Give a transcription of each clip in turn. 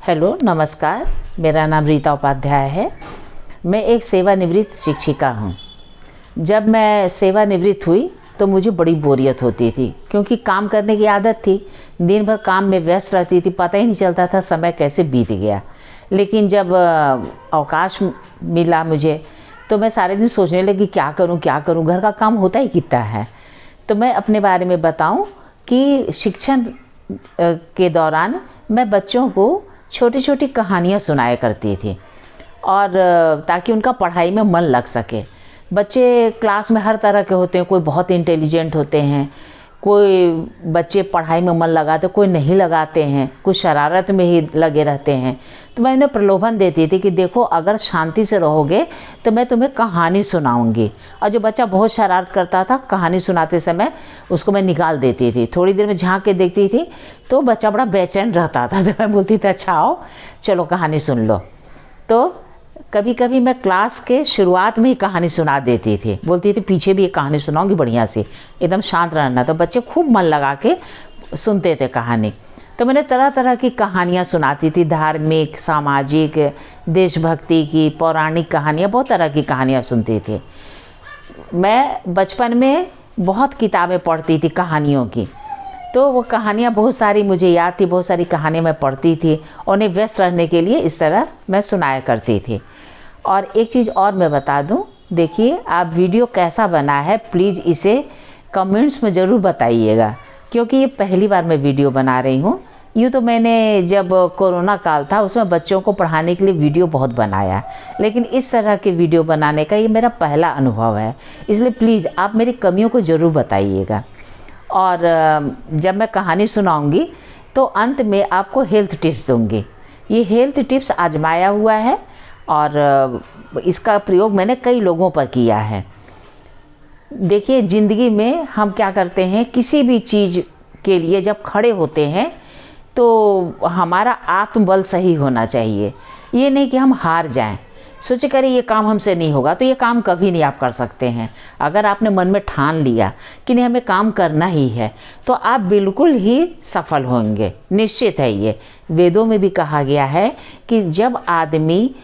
Hello, नमस्कार। मेरा नाम रीता उपाध्याय है। मैं एक सेवानिवृत्त शिक्षिका हूँ। जब मैं सेवानिवृत्त हुई तो मुझे बड़ी बोरियत होती थी, क्योंकि काम करने की आदत थी। दिन भर काम में व्यस्त रहती थी, पता ही नहीं चलता था समय कैसे बीत गया। लेकिन जब अवकाश मिला मुझे, तो मैं सारे दिन सोचने लगी क्या करूँ, घर का काम होता ही कितना है। तो मैं अपने बारे में बताऊँ कि शिक्षण के दौरान मैं बच्चों को छोटी छोटी कहानियाँ सुनाया करती थी, और ताकि उनका पढ़ाई में मन लग सके। बच्चे क्लास में हर तरह के होते हैं, कोई बहुत इंटेलिजेंट होते हैं, कोई बच्चे पढ़ाई में मन लगाते, कोई नहीं लगाते हैं, कुछ शरारत में ही लगे रहते हैं। तो मैं उन्हें प्रलोभन देती थी कि देखो, अगर शांति से रहोगे तो मैं तुम्हें कहानी सुनाऊंगी। और जो बच्चा बहुत शरारत करता था, कहानी सुनाते समय उसको मैं निकाल देती थी। थोड़ी देर में झांक के देखती थी तो बच्चा बड़ा बेचैन रहता था, तो मैं बोलती थी अच्छा आओ, चलो कहानी सुन लो। तो कभी कभी मैं क्लास के शुरुआत में ही कहानी सुना देती थी, बोलती थी पीछे भी एक कहानी सुनाऊंगी बढ़िया सी, एकदम शांत रहना। तो बच्चे खूब मन लगा के सुनते थे कहानी। तो मैंने तरह तरह की कहानियाँ सुनाती थी, धार्मिक, सामाजिक, देशभक्ति की, पौराणिक कहानियाँ, बहुत तरह की कहानियाँ सुनती थी। मैं बचपन में बहुत किताबें पढ़ती थी कहानियों की, तो वो कहानियाँ बहुत सारी मुझे याद थी, बहुत सारी कहानियाँ मैं पढ़ती थी। उन्हें व्यस्त रहने के लिए इस तरह मैं सुनाया करती थी। और एक चीज़ और मैं बता दूं, देखिए आप वीडियो कैसा बना है प्लीज़ इसे कमेंट्स में ज़रूर बताइएगा, क्योंकि ये पहली बार मैं वीडियो बना रही हूँ। यूँ तो मैंने जब कोरोना काल था उसमें बच्चों को पढ़ाने के लिए वीडियो बहुत बनाया, लेकिन इस तरह के वीडियो बनाने का ये मेरा पहला अनुभव है। इसलिए प्लीज़ आप मेरी कमियों को ज़रूर बताइएगा। और जब मैं कहानी सुनाऊंगी तो अंत में आपको हेल्थ टिप्स दूंगी। ये हेल्थ टिप्स आजमाया हुआ है और इसका प्रयोग मैंने कई लोगों पर किया है। देखिए, ज़िंदगी में हम क्या करते हैं, किसी भी चीज़ के लिए जब खड़े होते हैं तो हमारा आत्मबल सही होना चाहिए। ये नहीं कि हम हार जाएं, सोचे करें ये काम हमसे नहीं होगा, तो ये काम कभी नहीं आप कर सकते हैं। अगर आपने मन में ठान लिया कि नहीं हमें काम करना ही है, तो आप बिल्कुल ही सफल होंगे, निश्चित है। ये वेदों में भी कहा गया है कि जब आदमी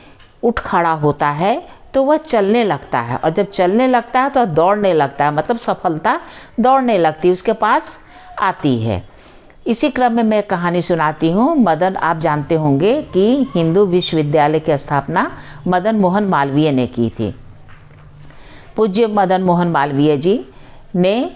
उठ खड़ा होता है तो वह चलने लगता है, और जब चलने लगता है तो दौड़ने लगता है, मतलब सफलता दौड़ने लगती है, उसके पास आती है। इसी क्रम में मैं कहानी सुनाती हूँ। मदन, आप जानते होंगे कि हिंदू विश्वविद्यालय की स्थापना मदन मोहन मालवीय ने की थी। पूज्य मदन मोहन मालवीय जी ने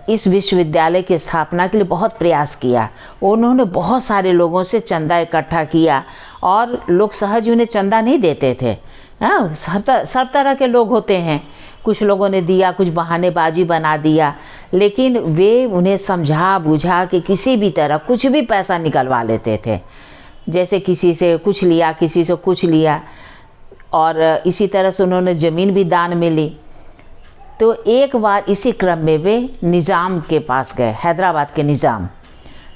इस विश्वविद्यालय की स्थापना के लिए बहुत प्रयास किया। उन्होंने बहुत सारे लोगों से चंदा इकट्ठा किया, और लोग सहज उन्हें चंदा नहीं देते थे। हाँ, सब तरह के लोग होते हैं, कुछ लोगों ने दिया, कुछ बहानेबाजी बना दिया, लेकिन वे उन्हें समझा बुझा के किसी भी तरह कुछ भी पैसा निकलवा लेते थे। जैसे किसी से कुछ लिया, किसी से कुछ लिया, और इसी तरह से उन्होंने ज़मीन भी दान में ली। तो एक बार इसी क्रम में वे निज़ाम के पास गए, हैदराबाद के निज़ाम।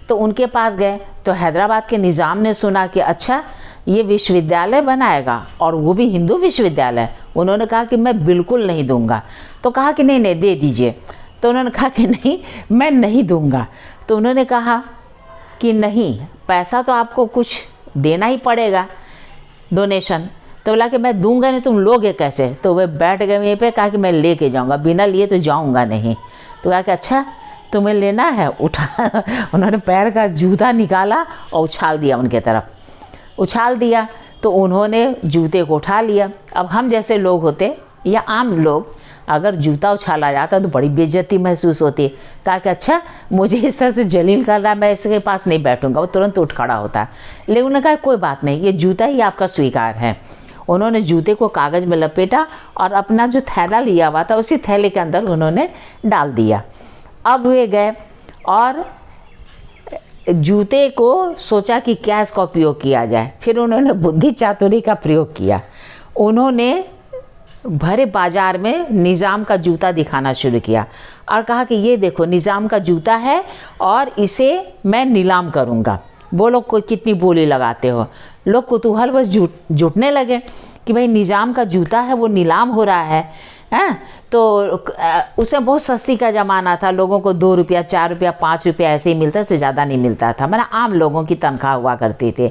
तो उनके पास गए तो हैदराबाद के निज़ाम ने सुना कि अच्छा ये विश्वविद्यालय बनाएगा, और वो भी हिंदू विश्वविद्यालय। उन्होंने कहा कि मैं बिल्कुल नहीं दूंगा। तो कहा कि नहीं नहीं दे दीजिए। तो उन्होंने कहा कि नहीं, मैं नहीं दूंगा। तो उन्होंने कहा कि नहीं, पैसा तो आपको कुछ देना ही पड़ेगा, डोनेशन। तो बोला कि मैं दूंगा नहीं, तुम लोगे कैसे? तो वे बैठ गए वहीं पे, कहा कि मैं लेके जाऊंगा, बिना लिए तो जाऊंगा नहीं। तो कहा कि अच्छा तुम्हें लेना है, उठा उन्होंने पैर का जूता निकाला और उछाल दिया उनके तरफ, उछाल दिया। तो उन्होंने जूते को उठा लिया। अब हम जैसे लोग होते या आम लोग, अगर जूता उछाला जाता तो बड़ी बेइज्जती महसूस होती। कहा कि अच्छा मुझे इस तरह से जलील कर रहा, मैं इसके पास नहीं बैठूंगा। वो तुरंत उठ खड़ा होता। लेकिन उन्होंने कहा कोई बात नहीं, ये जूता ही आपका स्वीकार है। उन्होंने जूते को कागज़ में लपेटा और अपना जो थैला लिया हुआ था उसी थैले के अंदर उन्होंने डाल दिया। अब वे गए और जूते को सोचा कि क्या इसका उपयोग किया जाए। फिर उन्होंने बुद्धि चातुरी का प्रयोग किया। उन्होंने भरे बाजार में निज़ाम का जूता दिखाना शुरू किया और कहा कि ये देखो निज़ाम का जूता है और इसे मैं नीलाम करूँगा, बोलो कोई कितनी बोली लगाते हो। लोग कुतूहल बस जुटने लगे कि भाई निज़ाम का जूता है वो नीलाम हो रहा है, हैं? तो उसमें बहुत सस्ती का ज़माना था, लोगों को 2 रुपया 4 रुपया 5 रुपया ऐसे ही मिलता, से ज़्यादा नहीं मिलता था, मतलब आम लोगों की तनख्वाह हुआ करती थे।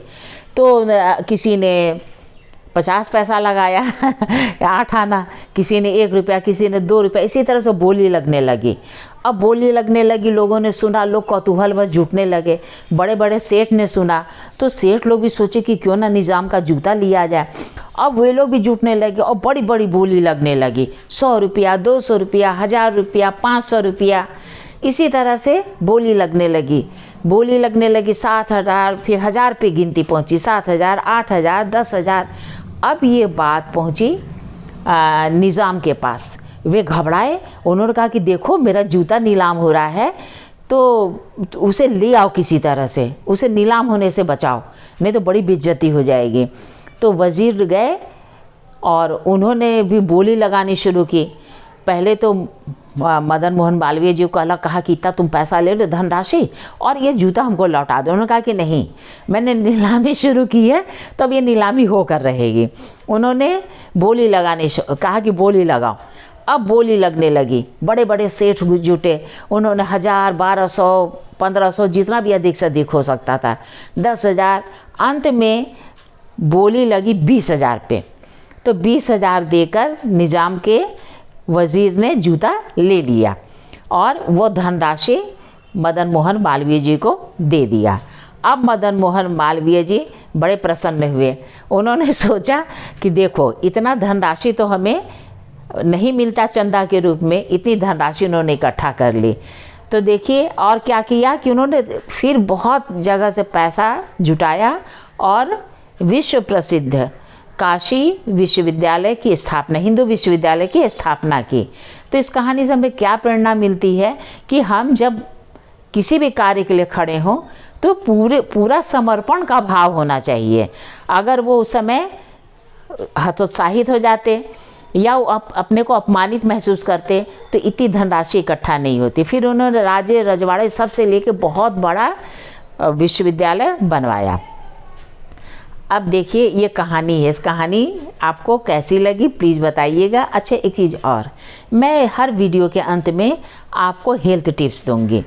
तो किसी ने 50 पैसा लगाया 8 आना, किसी ने 1 रुपया, किसी ने 2 रुपया, इसी तरह से बोली लगने लगी। अब बोली लगने लगी, लोगों ने सुना, लोग कौतूहल बस जुटने लगे। बड़े बड़े सेठ ने सुना तो सेठ लोग भी सोचे कि क्यों ना निज़ाम का जूता लिया जाए। अब वे लोग भी जुटने लगे और बड़ी बड़ी बोली लगने लगी, 100 रुपया 200 रुपया 1000 रुपया 500 रुपया, इसी तरह से बोली लगने लगी। बोली लगने लगी 7000, फिर 1000 पे गिनती पहुंची, 7000 8000 10,000। अब ये बात पहुंची निज़ाम के पास। वे घबराए, उन्होंने कहा कि देखो मेरा जूता नीलाम हो रहा है, तो उसे ले आओ, किसी तरह से उसे नीलाम होने से बचाओ, नहीं तो बड़ी बेइज्जती हो जाएगी। तो वज़ीर गए और उन्होंने भी बोली लगानी शुरू की। पहले तो मदन मोहन मालवीय जी को अलग कहा कि इतना तुम पैसा ले लो धनराशि और ये जूता हमको लौटा दो। उन्होंने कहा कि नहीं, मैंने नीलामी शुरू की है तो अब ये नीलामी होकर रहेगी। उन्होंने बोली लगाने कहा कि बोली लगाओ। अब बोली लगने लगी, बड़े बड़े सेठ जुटे, उन्होंने 1000 1200 1500 जितना भी अधिक से अधिक हो सकता था, 10,000, अंत में बोली लगी 20,000 पे। तो 20,000 देकर निज़ाम के वज़ीर ने जूता ले लिया और वो धनराशि मदन मोहन मालवीय जी को दे दिया। अब मदन मोहन मालवीय जी बड़े प्रसन्न हुए। उन्होंने सोचा कि देखो इतना धनराशि तो हमें नहीं मिलता चंदा के रूप में, इतनी धनराशि उन्होंने इकट्ठा कर ली। तो देखिए और क्या किया कि उन्होंने फिर बहुत जगह से पैसा जुटाया और विश्व प्रसिद्ध काशी विश्वविद्यालय की स्थापना, हिंदू विश्वविद्यालय की स्थापना की। तो इस कहानी से हमें क्या प्रेरणा मिलती है कि हम जब किसी भी कार्य के लिए खड़े हों तो पूरा समर्पण का भाव होना चाहिए। अगर वो उस समय हतोत्साहित हो जाते या अपने को अपमानित महसूस करते तो इतनी धनराशि इकट्ठा नहीं होती। फिर उन्होंने राजे रजवाड़े सबसे लेके बहुत बड़ा विश्वविद्यालय बनवाया। अब देखिए ये कहानी है, इस कहानी आपको कैसी लगी प्लीज़ बताइएगा। अच्छा एक चीज़ और, मैं हर वीडियो के अंत में आपको हेल्थ टिप्स दूंगी।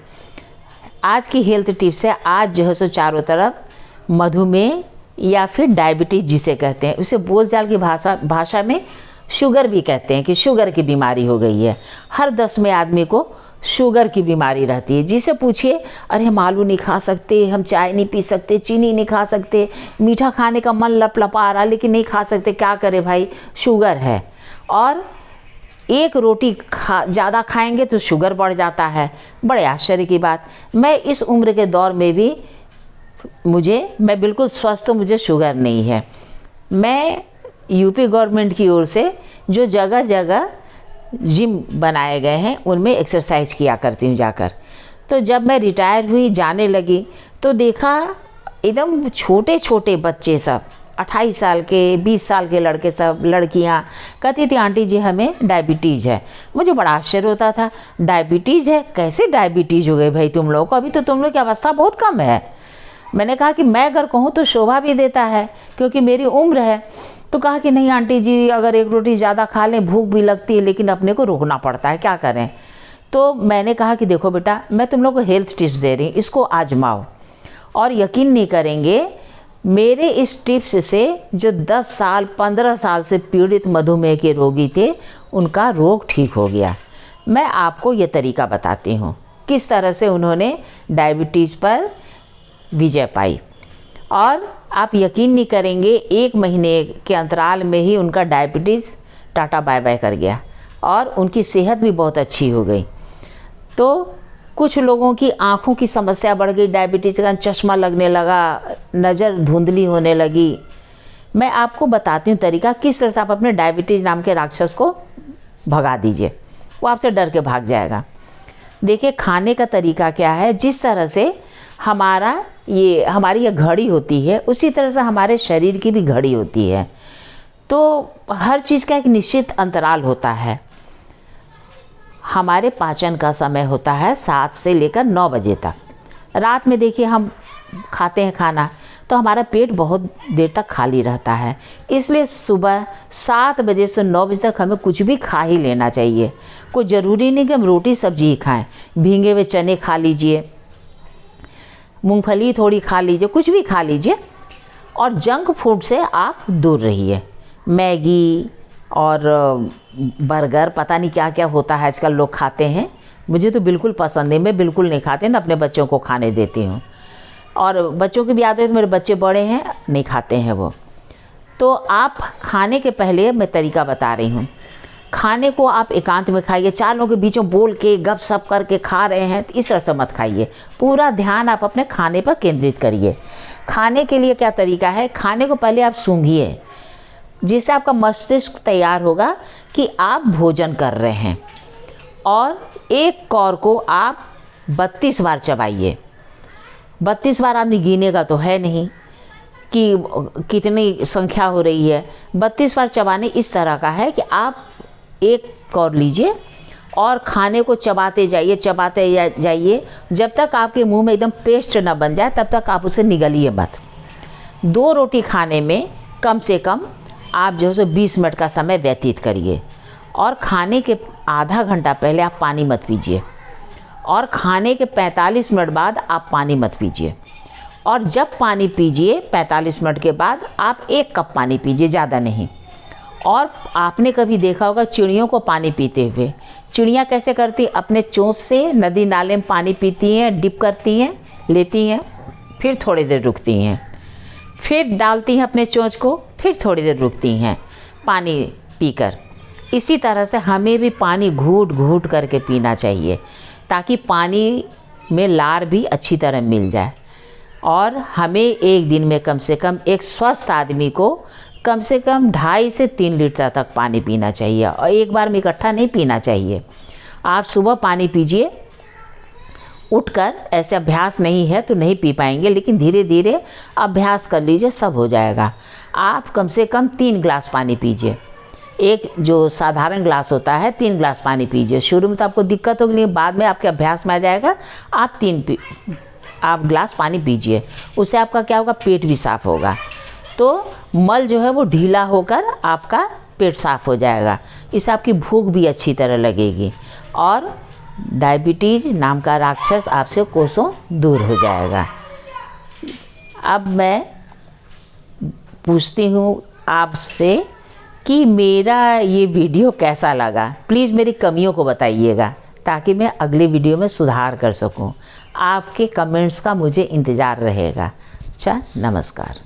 आज की हेल्थ टिप्स है, आज जो है सो चारों तरफ मधुमेह या फिर डायबिटीज़ जिसे कहते हैं, उसे बोलचाल की भाषा में शुगर भी कहते हैं कि शुगर की बीमारी हो गई है। हर 10वें आदमी को शुगर की बीमारी रहती है। जिसे पूछिए अरे हम आलू नहीं खा सकते, हम चाय नहीं पी सकते, चीनी नहीं खा सकते, मीठा खाने का मन लपलपा रहा लेकिन नहीं खा सकते, क्या करे भाई, शुगर है। और एक रोटी ज़्यादा खाएंगे तो शुगर बढ़ जाता है। बड़े आश्चर्य की बात, मैं इस उम्र के दौर में भी मैं बिल्कुल स्वस्थ हूँ, मुझे शुगर नहीं है। मैं यूपी गवर्नमेंट की ओर से जो जगह जगह जिम बनाए गए हैं उनमें एक्सरसाइज किया करती हूँ जाकर। तो जब मैं रिटायर हुई, जाने लगी, तो देखा एकदम छोटे छोटे बच्चे सब 28 साल के 20 साल के लड़के सब लड़कियाँ कहती थी आंटी जी हमें डायबिटीज़ है। मुझे बड़ा आश्चर्य होता था, डायबिटीज़ है, कैसे डायबिटीज़ हो गई भाई तुम लोगों को, अभी तो तुम लोग की अवस्था बहुत कम है। मैंने कहा कि मैं अगर कहूँ तो शोभा भी देता है क्योंकि मेरी उम्र है। तो कहा कि नहीं आंटी जी, अगर एक रोटी ज़्यादा खा लें भूख भी लगती है लेकिन अपने को रोकना पड़ता है, क्या करें। तो मैंने कहा कि देखो बेटा, मैं तुम लोग को हेल्थ टिप्स दे रही हूँ, इसको आजमाओ और यकीन नहीं करेंगे, मेरे इस टिप्स से जो 10 साल 15 साल से पीड़ित मधुमेह के रोगी थे उनका रोग ठीक हो गया। मैं आपको ये तरीका बताती हूँ किस तरह से उन्होंने डायबिटीज़ पर विजय पाई। और आप यकीन नहीं करेंगे, 1 महीने के अंतराल में ही उनका डायबिटीज़ टाटा बाय बाय कर गया और उनकी सेहत भी बहुत अच्छी हो गई। तो कुछ लोगों की आँखों की समस्या बढ़ गई, डायबिटीज़ का चश्मा लगने लगा, नज़र धुंधली होने लगी। मैं आपको बताती हूँ तरीका किस तरह से आप अपने डायबिटीज़ नाम के राक्षस को भगा दीजिए, वो आपसे डर के भाग जाएगा। देखिए खाने का तरीका क्या है, जिस तरह से हमारी ये घड़ी होती है उसी तरह से हमारे शरीर की भी घड़ी होती है। तो हर चीज़ का एक निश्चित अंतराल होता है। हमारे पाचन का समय होता है 7 से लेकर 9 बजे तक। रात में देखिए हम खाते हैं खाना तो हमारा पेट बहुत देर तक खाली रहता है। इसलिए सुबह 7 बजे से 9 बजे तक हमें कुछ भी खा ही लेना चाहिए। कोई ज़रूरी नहीं कि हम रोटी सब्जी ही खाएं, भीगे हुए चने खा लीजिए, मूंगफली थोड़ी खा लीजिए, कुछ भी खा लीजिए। और जंक फूड से आप दूर रहिए। मैगी और बर्गर, पता नहीं क्या क्या होता है आजकल लोग खाते हैं, मुझे तो बिल्कुल पसंद नहीं, मैं बिल्कुल नहीं खाती ना, अपने बच्चों को खाने देती हूँ। और बच्चों की भी आदत है, मेरे बच्चे बड़े हैं, नहीं खाते हैं वो। तो आप खाने के पहले मैं तरीका बता रही हूँ। खाने को आप एकांत में खाइए, 4 लोगों के बीच में बोल के गप सप करके खा रहे हैं, तो इस तरह से मत खाइए। पूरा ध्यान आप अपने खाने पर केंद्रित करिए। खाने के लिए क्या तरीका है, खाने को पहले आप सूंघिए, जिससे आपका मस्तिष्क तैयार होगा कि आप भोजन कर रहे हैं। और एक कौर को आप 32 बार चबाइए। 32 बार आदमी गिनेगा तो है नहीं कि कितनी संख्या हो रही है। 32 बार चबाने इस तरह का है कि आप एक कौर लीजिए और खाने को चबाते जाइए, चबाते जाइए, जब तक आपके मुंह में एकदम पेस्ट ना बन जाए तब तक आप उसे निगलिए मत। 2 रोटी खाने में कम से कम आप जो है 20 मिनट का समय व्यतीत करिए। और खाने के आधा घंटा पहले आप पानी मत पीजिए, और खाने के 45 मिनट बाद आप पानी मत पीजिए। और जब पानी पीजिए 45 मिनट के बाद आप 1 कप पानी पीजिए, ज़्यादा नहीं। और आपने कभी देखा होगा चिड़ियों को पानी पीते हुए। चिड़ियाँ कैसे करती, अपने चोंच से नदी नाले में पानी पीती हैं, डिप करती हैं, लेती हैं, फिर थोड़ी देर रुकती हैं, फिर डालती हैं अपने चोंच को, फिर थोड़ी देर रुकती हैं पानी पीकर। इसी तरह से हमें भी पानी घूट घूट करके पीना चाहिए, ताकि पानी में लार भी अच्छी तरह मिल जाए। और हमें एक दिन में कम से कम, एक स्वस्थ आदमी को कम से कम 2.5 से 3 लीटर तक पानी पीना चाहिए, और एक बार में इकट्ठा नहीं पीना चाहिए। आप सुबह पानी पीजिए उठकर, ऐसे अभ्यास नहीं है तो नहीं पी पाएंगे, लेकिन धीरे धीरे अभ्यास कर लीजिए, सब हो जाएगा। आप कम से कम 3 गिलास पानी पीजिए। एक जो साधारण ग्लास होता है 3 गिलास पानी पीजिए। शुरू में तो आपको दिक्कत होगी, लेकिन बाद में आपके अभ्यास में आ जाएगा। आप 3 गिलास पानी पीजिए, उससे आपका क्या होगा, पेट भी साफ़ होगा। तो मल जो है वो ढीला होकर आपका पेट साफ़ हो जाएगा। इससे आपकी भूख भी अच्छी तरह लगेगी, और डायबिटीज़ नाम का राक्षस आपसे कोसों दूर हो जाएगा। अब मैं पूछती हूँ आपसे कि मेरा ये वीडियो कैसा लगा। प्लीज़ मेरी कमियों को बताइएगा, ताकि मैं अगले वीडियो में सुधार कर सकूं। आपके कमेंट्स का मुझे इंतज़ार रहेगा। अच्छा, नमस्कार।